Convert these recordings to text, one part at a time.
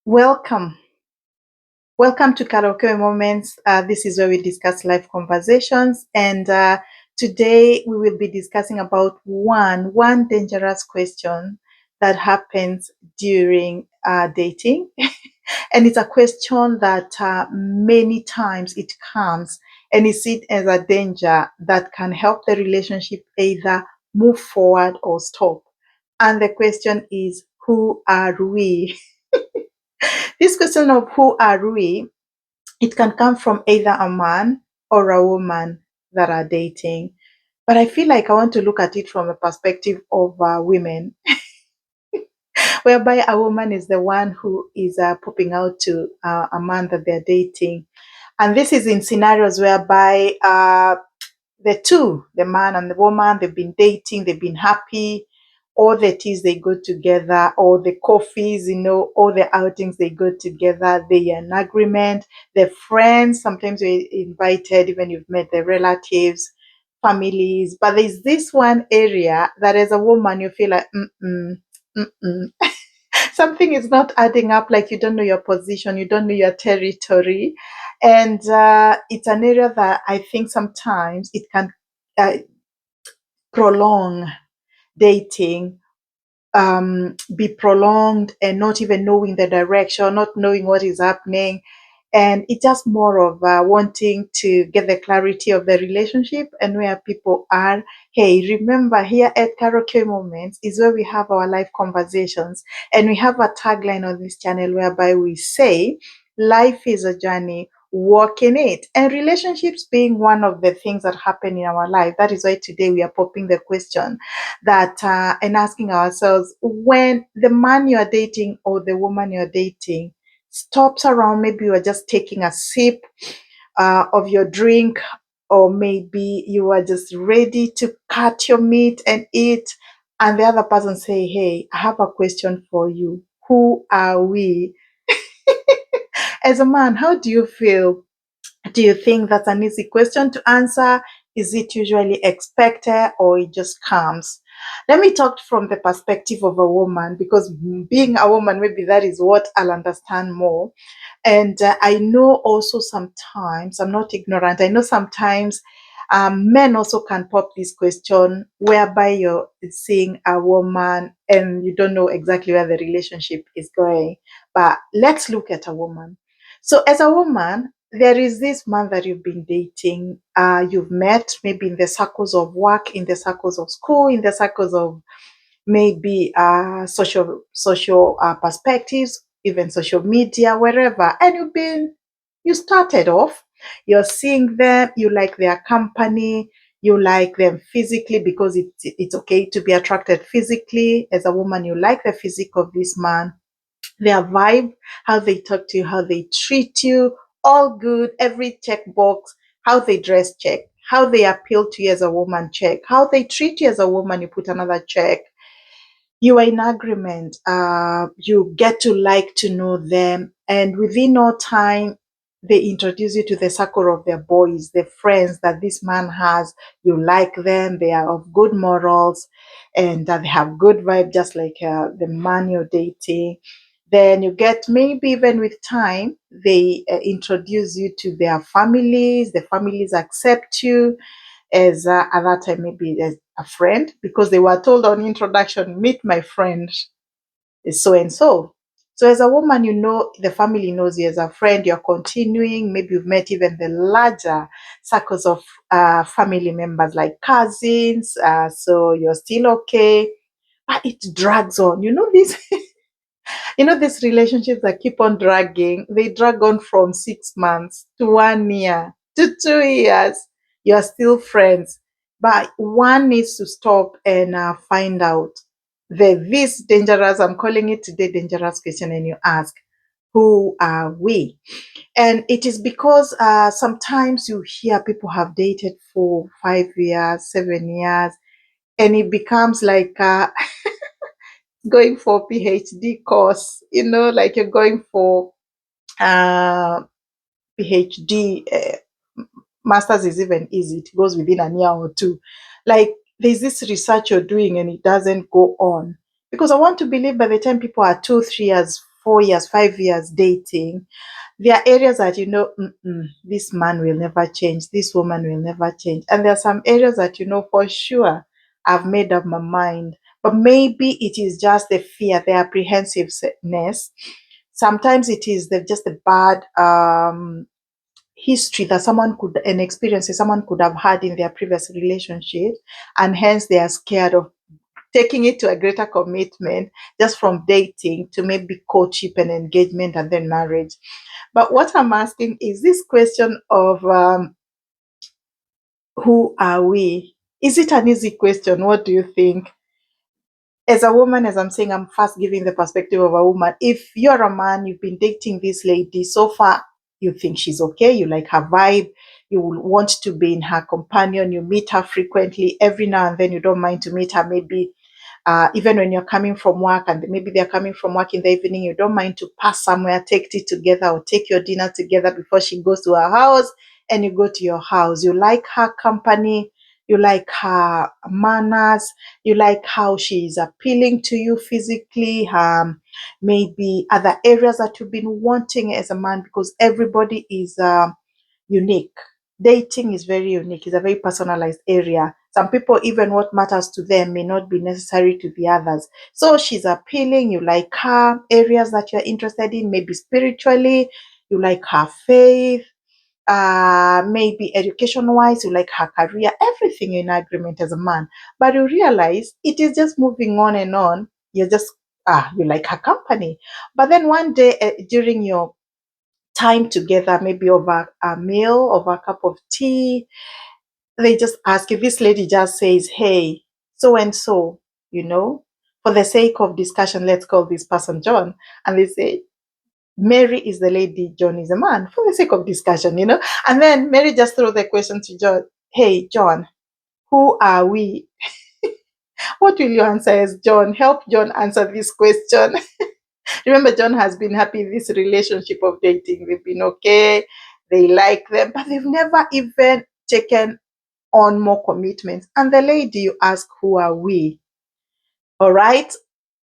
Welcome. Welcome to Karaoke Moments. This is where we discuss life conversations. And today we will be discussing about one dangerous question that happens during dating. And it's a question that many times it comes and is seen as a danger that can help the relationship either move forward or stop. And the question is, who are we? This question of who are we, it can come from either a man or a woman that are dating. But I feel like I want to look at it from a perspective of women, whereby a woman is the one who is popping out to a man that they're dating. And this is in scenarios whereby the two, the man and the woman, they've been dating, they've been happy, all the teas they go together, all the coffees, all the outings they go together, they are in agreement. The friends, sometimes you're invited, even you've met the relatives, families. But there's this one area that as a woman you feel like, mm-mm. Something is not adding up, like you don't know your position, you don't know your territory. And it's an area that I think sometimes it can uh, prolong dating, be prolonged and not even knowing the direction, not knowing what is happening. And it's just more of wanting to get the clarity of the relationship and where people are. Hey, remember here at Karaoke Moments is where we have our live conversations. And we have a tagline on this channel whereby we say, life is a journey, walk in it. And relationships being one of the things that happen in our life. That is why today we are popping the question that and asking ourselves, when the man you're dating or the woman you're dating stops around, maybe you are just taking a sip of your drink, or maybe you are just ready to cut your meat and eat, and the other person say, hey, I have a question for you, who are we? As a man, how do you feel? Do you think that's an easy question to answer? Is it usually expected or it just comes? Let me talk from the perspective of a woman, because being a woman, maybe that is what I'll understand more. And I know also sometimes, I'm not ignorant, I know sometimes men also can pop this question whereby you're seeing a woman and you don't know exactly where the relationship is going. But let's look at a woman. So, as a woman, there is this man that you've been dating, you've met maybe in the circles of work, in the circles of school, in the circles of maybe social perspectives, even social media, wherever. And you started off, you're seeing them, you like their company, you like them physically because it's okay to be attracted physically. As a woman, you like the physique of this man, their vibe, how they talk to you, how they treat you, all good, every checkbox, how they dress, check, how they appeal to you as a woman, check, how they treat you as a woman, you put another check. You are in agreement. You get to like to know them, and within no time, they introduce you to the circle of their boys, the friends that this man has. You like them; they are of good morals, and they have good vibe, just like the man you're dating. Then you get, maybe even with time, they introduce you to their families. The families accept you as at that time maybe as a friend, because they were told on introduction, meet my friend is so and so. So as a woman, you know the family knows you as a friend. You're continuing. Maybe you've met even the larger circles of family members like cousins. So you're still okay, but it drags on. You know this. These relationships that keep on dragging, they drag on from 6 months to 1 year to 2 years. You are still friends. But one needs to stop and find out this dangerous, I'm calling it today dangerous question, and you ask, who are we? And it is because sometimes you hear people have dated for 5 years, 7 years, and it becomes like going for PhD course, like you're going for uh, PhD. Masters is even easy. It goes within a year or two. Like there's this research you're doing and it doesn't go on. Because I want to believe by the time people are 2, 3 years, 4 years, 5 years dating, there are areas that this man will never change, this woman will never change. And there are some areas that for sure I've made up my mind. But maybe it is just the fear, the apprehensiveness. Sometimes it is just the bad history that an experience that someone could have had in their previous relationship, and hence they are scared of taking it to a greater commitment just from dating to maybe courtship and engagement and then marriage. But what I'm asking is this question of who are we? Is it an easy question? What do you think? As a woman, as I'm saying, I'm first giving the perspective of a woman. If you're a man, you've been dating this lady so far, you think she's okay, you like her vibe, you will want to be in her companion, you meet her frequently, every now and then you don't mind to meet her, maybe even when you're coming from work and maybe they're coming from work in the evening, you don't mind to pass somewhere, take tea together or take your dinner together before she goes to her house and you go to your house. You like her company, you like her manners, you like how she is appealing to you physically, maybe other areas that you've been wanting as a man, because everybody is unique. Dating is very unique. It's a very personalized area. Some people, even what matters to them may not be necessary to the others. So she's appealing. You like her areas that you're interested in, maybe spiritually. You like her faith, maybe education wise. You like her career. Everything in agreement as a man. But you realize it is just moving on and on. You're just you like her company. But then one day during your time together, maybe over a meal, over a cup of tea, they just ask you, this lady just says, hey, so and so, for the sake of discussion, let's call this person John. And they say, Mary is the lady, John is the man, for the sake of discussion. And then Mary just throw the question to John, hey, John, who are we? What will you answer as John? Help John answer this question. Remember, John has been happy in this relationship of dating. They've been okay. They like them, but they've never even taken on more commitments. And the lady, you ask, who are we? All right.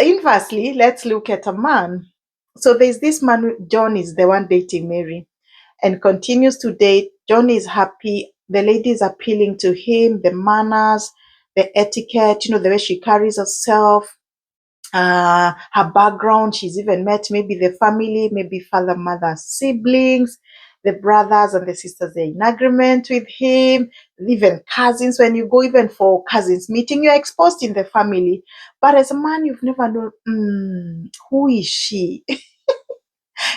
Inversely, let's look at a man. So there's this man, John is the one dating Mary and continues to date. John is happy. The lady is appealing to him, the manners, the etiquette, the way she carries herself, her background. She's even met maybe the family, maybe father, mother, siblings, the brothers and the sisters are in agreement with him, even cousins. When you go even for cousins meeting, you're exposed in the family. But as a man, you've never known, who is she?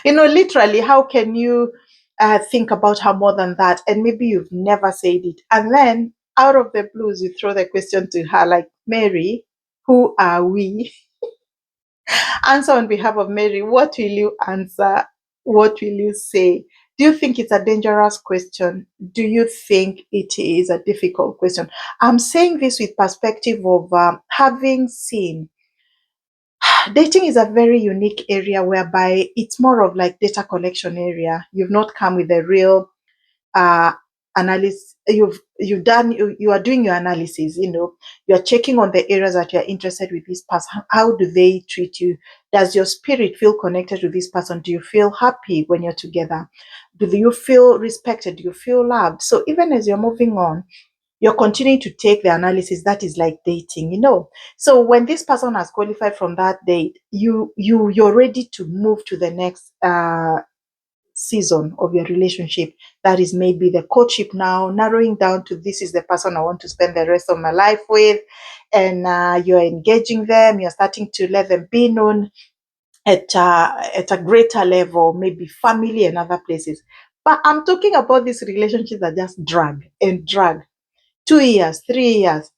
Literally, how can you think about her more than that? And maybe you've never said it. And then out of the blues, you throw the question to her like, Mary, who are we? Answer on behalf of Mary. What will you answer? What will you say? Do you think it's a dangerous question? Do you think it is a difficult question? I'm saying this with perspective of having seen dating is a very unique area whereby it's more of like data collection area. You've not come with a real uh, analysis. You are doing your analysis. You're checking on the areas that you're interested with this person. How do they treat you? Does your spirit feel connected to this person? Do you feel happy when you're together? Do you feel respected? Do you feel loved? So even as you're moving on, you're continuing to take the analysis. That is like dating. So when this person has qualified from that date, you're ready to move to the next season of your relationship. That is maybe the courtship now, narrowing down to this is the person I want to spend the rest of my life with. And you're engaging them, you're starting to let them be known at a greater level, maybe family and other places. But I'm talking about these relationships that just drag and drag. 2 years, 3 years,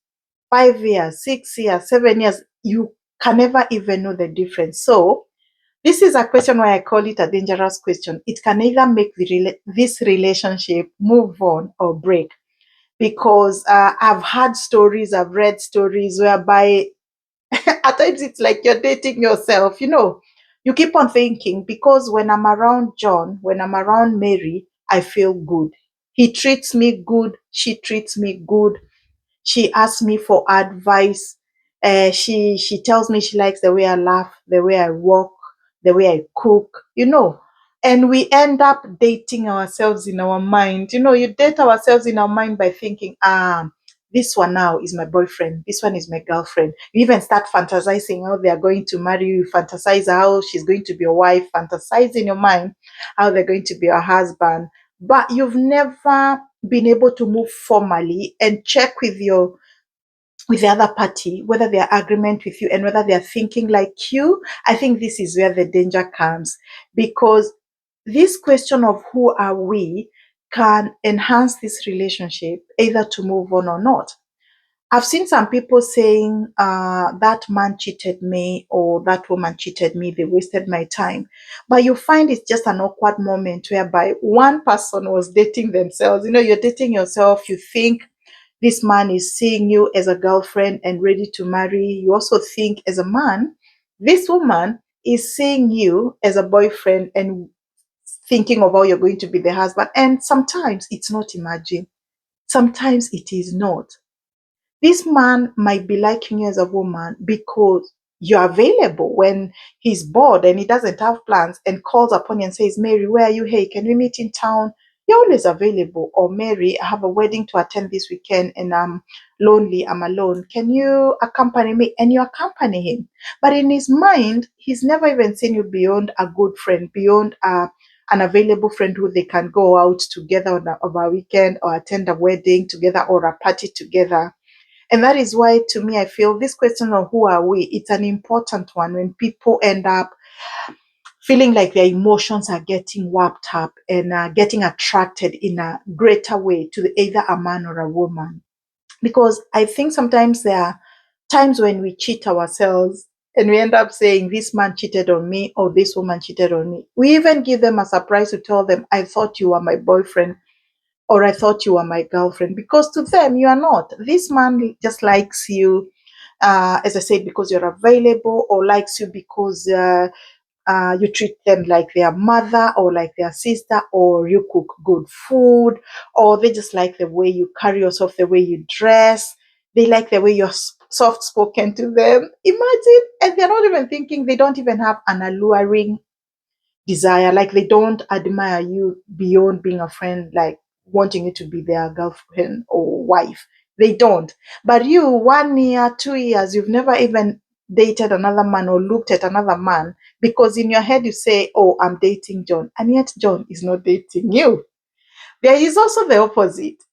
5 years, 6 years, 7 years, you can never even know the difference. So this is a question why I call it a dangerous question. It can either make this relationship move on or break. Because I've heard stories, I've read stories whereby at times it's like you're dating yourself. You keep on thinking, because when I'm around John, when I'm around Mary, I feel good. He treats me good. She treats me good. She asks me for advice. She tells me she likes the way I laugh, the way I walk, the way I cook, and we end up dating ourselves in our mind. You date ourselves in our mind by thinking, this one now is my boyfriend, this one is my girlfriend. You even start fantasizing how they are going to marry you, fantasize how she's going to be your wife, fantasize in your mind how they're going to be your husband. But you've never been able to move formally and check with the other party, whether they are agreement with you and whether they are thinking like you. I think this is where the danger comes, because this question of who are we can enhance this relationship either to move on or not. I've seen some people saying, that man cheated me or that woman cheated me, they wasted my time. But you find it's just an awkward moment whereby one person was dating themselves. You're dating yourself, you think this man is seeing you as a girlfriend and ready to marry. You also think as a man, this woman is seeing you as a boyfriend and thinking of how you're going to be the husband. And sometimes it's not imagined, sometimes it is not. This man might be liking you as a woman because you're available when he's bored and he doesn't have plans and calls upon you and says, Mary, where are you? Hey, can we meet in town? You're always available. Or Mary, I have a wedding to attend this weekend and I'm lonely, I'm alone. Can you accompany me? And you accompany him. But in his mind, he's never even seen you beyond a good friend, beyond an available friend who they can go out together on a weekend or attend a wedding together or a party together. And that is why, to me, I feel this question of who are we, it's an important one when people end up feeling like their emotions are getting warped up and getting attracted in a greater way to either a man or a woman. Because I think sometimes there are times when we cheat ourselves and we end up saying, this man cheated on me or this woman cheated on me. We even give them a surprise to tell them, I thought you were my boyfriend or I thought you were my girlfriend, because to them you are not. This man just likes you, as I said, because you're available, or likes you because you treat them like their mother or like their sister, or you cook good food, or they just like the way you carry yourself, the way you dress. They like the way you're soft spoken to them. Imagine, and they're not even thinking, they don't even have an alluring desire. Like they don't admire you beyond being a friend, like wanting you to be their girlfriend or wife. They don't. But you, 1 year, 2 years, you've never even dated another man or looked at another man, because in your head you say, oh, I'm dating John. And yet John is not dating you. There is also the opposite.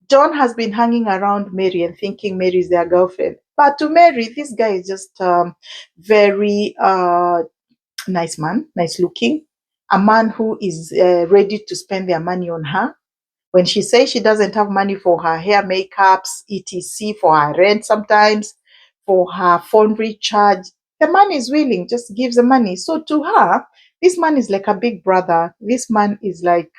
John has been hanging around Mary and thinking Mary is their girlfriend. But to Mary, this guy is just very nice man, nice looking, a man who is ready to spend their money on her. When she says she doesn't have money for her hair, makeups, etc., for her rent sometimes, for her phone recharge, the man is willing, just gives the money. So to her, this man is like a big brother. This man is like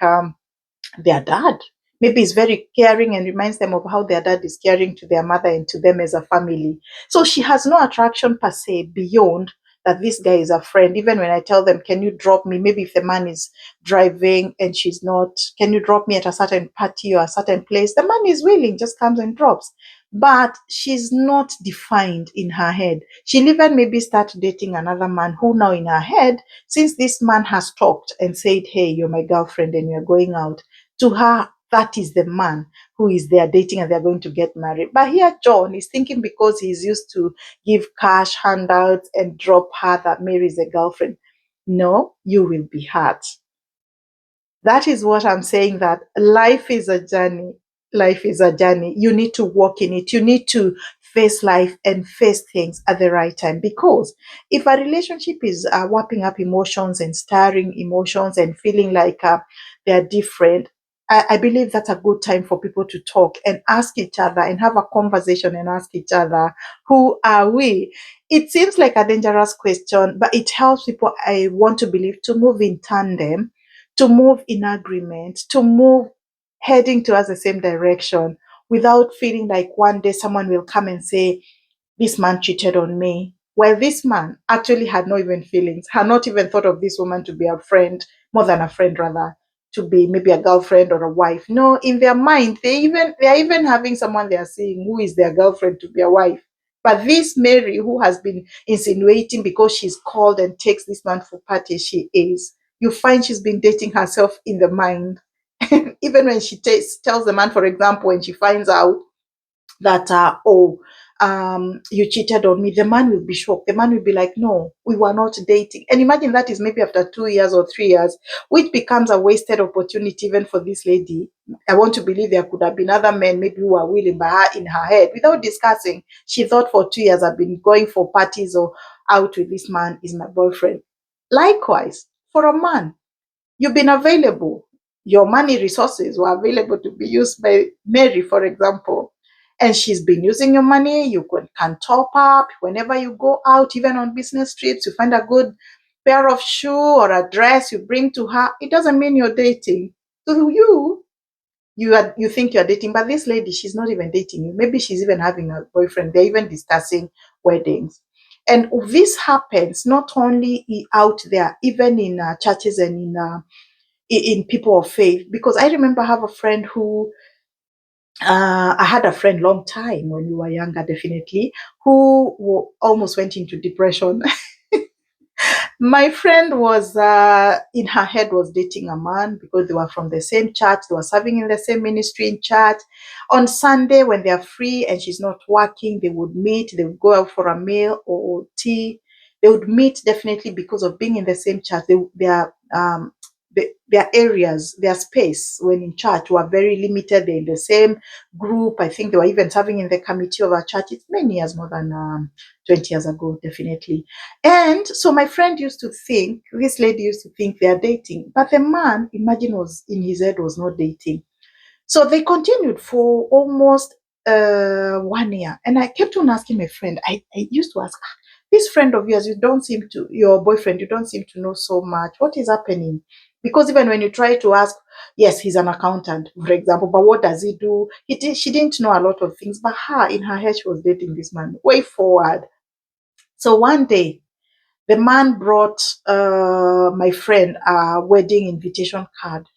their dad. Maybe is very caring and reminds them of how their dad is caring to their mother and to them as a family. So she has no attraction per se beyond that this guy is a friend. Even when I tell them, can you drop me? Maybe if the man is driving and she's not, can you drop me at a certain party or a certain place? The man is willing, just comes and drops. But she's not defined in her head. She'll even maybe start dating another man who now in her head, since this man has talked and said, hey, you're my girlfriend and you're going out, to her, that is the man who is there dating and they're going to get married. But here, John is thinking because he's used to give cash handouts and drop her that Mary is a girlfriend. No, you will be hurt. That is what I'm saying, that life is a journey. Life is a journey. You need to walk in it. You need to face life and face things at the right time. Because if a relationship is warping up emotions and stirring emotions and feeling like they're different, I believe that's a good time for people to talk and ask each other and have a conversation and ask each other, who are we? It seems like a dangerous question, but it helps people, I want to believe, to move in tandem, to move in agreement, to move heading towards the same direction without feeling like one day someone will come and say, this man cheated on me. Well, this man actually had no even feelings, had not even thought of this woman to be a friend, more than a friend rather, to be maybe a girlfriend or a wife. No, in their mind, they are even having someone they are seeing who is their girlfriend to be a wife. But this Mary, who has been insinuating because she's called and takes this man for parties, she is. You find she's been dating herself in the mind. Even when she tells the man, for example, when she finds out that you cheated on me, the man will be shocked. The man will be like, no, we were not dating. And imagine that is maybe after 2 years or 3 years, which becomes a wasted opportunity even for this lady. I want to believe there could have been other men maybe who were willing, but her in her head, without discussing, she thought for 2 years I've been going for parties or out with this man is my boyfriend. Likewise, for a man, you've been available. Your money resources were available to be used by Mary, for example. And she's been using your money. You can top up whenever you go out, even on business trips. You find a good pair of shoe or a dress you bring to her. It doesn't mean you're dating. So you think you're dating, but this lady, she's not even dating you. Maybe she's even having a boyfriend. They're even discussing weddings. And this happens not only out there, even in churches and in people of faith. Because I remember I have a friend who I had a friend long time when we were younger, definitely, who almost went into depression. My friend was in her head was dating a man because they were from the same church, they were serving in the same ministry in church. On Sunday, when they are free and she's not working, they would meet, they would go out for a meal or tea. They would meet definitely because of being in the same church. Their areas, their space when in church were very limited. They're in the same group. I think they were even serving in the committee of our church. It's many years, more than 20 years ago, definitely. And so my friend used to think, this lady used to think they are dating, but the man, imagine, was in his head was not dating. So they continued for almost 1 year. And I kept on asking my friend, I used to ask, this friend of yours, your boyfriend, you don't seem to know so much. What is happening? Because even when you try to ask, yes, he's an accountant, for example, but what does he do? She didn't know a lot of things, but in her head, she was dating this man way forward. So one day, the man brought my friend a wedding invitation card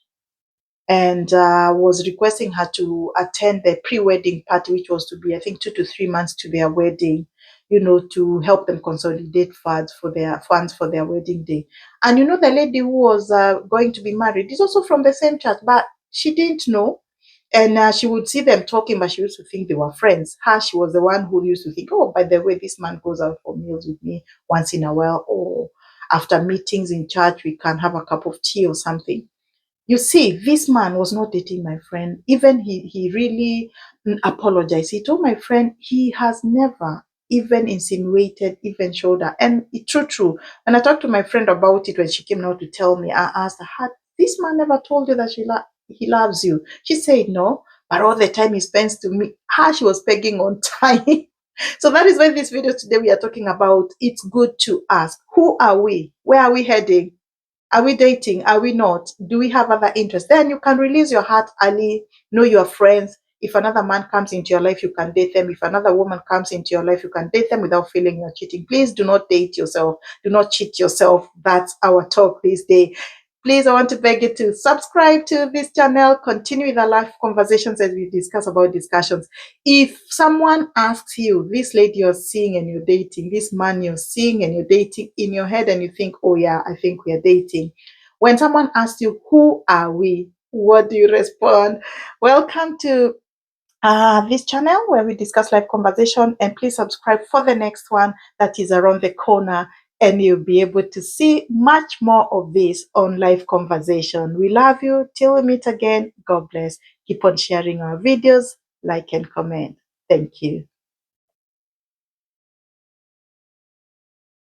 and was requesting her to attend the pre-wedding party, which was to be, I think, 2 to 3 months to their wedding, to help them consolidate funds for their wedding day. And the lady who was going to be married is also from the same church, but she didn't know. And she would see them talking, but she used to think they were friends. She was the one who used to think, oh, by the way, this man goes out for meals with me once in a while, or after meetings in church, we can have a cup of tea or something. You see, this man was not dating my friend. Even he really apologized. He told my friend he has never even insinuated, even showed her. And it's true. When I talked to my friend about it, when she came out to tell me, I asked her, had this man never told you that he loves you? She said no, but all the time he spends to me, she was pegging on time. So that is why this video today we are talking about. It's good to ask, who are we? Where are we heading? Are we dating? Are we not? Do we have other interests? Then you can release your heart early, know your friends. If another man comes into your life, you can date them. If another woman comes into your life, you can date them without feeling you're cheating. Please do not date yourself. Do not cheat yourself. That's our talk this day. Please, I want to beg you to subscribe to this channel, continue with the live conversations as we discuss about discussions. If someone asks you, this lady you're seeing and you're dating, this man you're seeing and you're dating in your head and you think, oh yeah, I think we are dating. When someone asks you, who are we? What do you respond? Welcome to this channel where we discuss live conversation, and please subscribe for the next one that is around the corner, and you'll be able to see much more of this on live conversation. We love you. Till we meet again, God bless. Keep on sharing our videos, like and comment. Thank you.